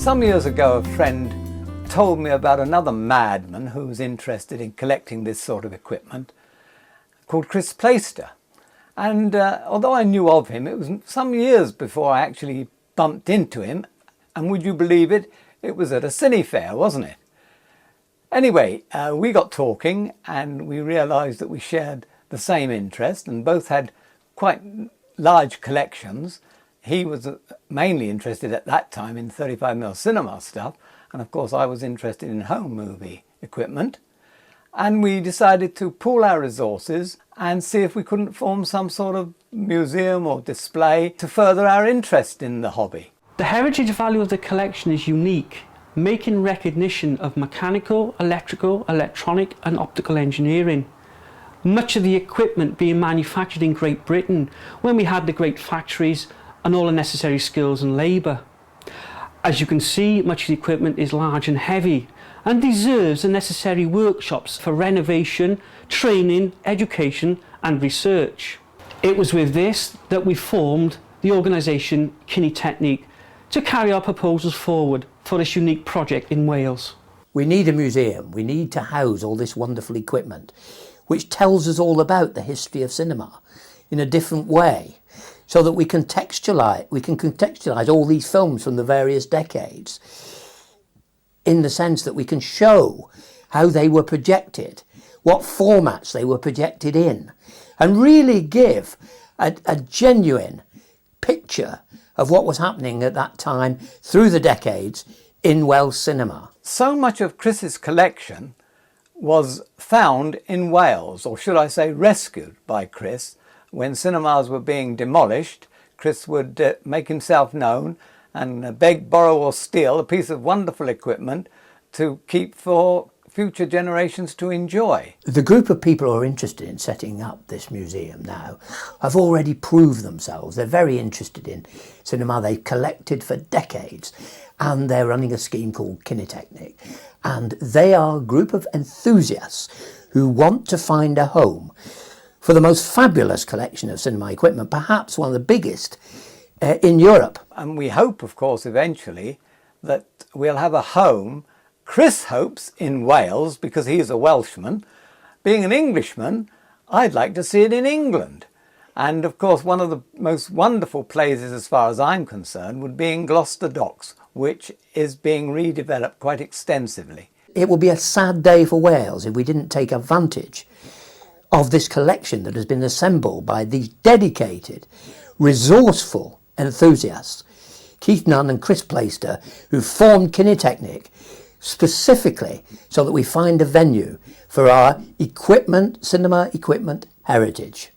Some years ago, a friend told me about another madman who was interested in collecting this sort of equipment, called Clarence Place. And although I knew of him, it was some years before I actually bumped into him. And would you believe it? It was at a cine fair, wasn't it? Anyway, we got talking and we realised that we shared the same interest and both had quite large collections. He was mainly interested at that time in 35mm cinema stuff, and of course I was interested in home movie equipment. And we decided to pool our resources and see if we couldn't form some sort of museum or display to further our interest in the hobby. The heritage value of the collection is unique, making recognition of mechanical, electrical, electronic and optical engineering. Much of the equipment being manufactured in Great Britain when we had the great factories and all the necessary skills and labour. As you can see, much of the equipment is large and heavy and deserves the necessary workshops for renovation, training, education and research. It was with this that we formed the organisation Kinetechnik to carry our proposals forward for this unique project in Wales. We need a museum, we need to house all this wonderful equipment which tells us all about the history of cinema in a different way, so that we can contextualise all these films from the various decades in the sense that we can show how they were projected, what formats they were projected in, and really give a genuine picture of what was happening at that time through the decades in Welsh cinema. So much of Chris's collection was found in Wales, or should I say rescued by Chris. When cinemas were being demolished, Chris would make himself known and beg, borrow or steal a piece of wonderful equipment to keep for future generations to enjoy. The group of people who are interested in setting up this museum now have already proved themselves. They're very interested in cinema. They've collected for decades and they're running a scheme called Kinetechnik. And they are a group of enthusiasts who want to find a home for the most fabulous collection of cinema equipment, perhaps one of the biggest in Europe. And we hope, of course, eventually that we'll have a home, Chris hopes, in Wales, because he's a Welshman. Being an Englishman, I'd like to see it in England. And of course, one of the most wonderful places, as far as I'm concerned, would be in Gloucester Docks, which is being redeveloped quite extensively. It would be a sad day for Wales if we didn't take advantage of this collection that has been assembled by these dedicated, resourceful enthusiasts, Keith Nunn and Chris Plaister, who formed Kinetechnik specifically so that we find a venue for our cinema equipment heritage.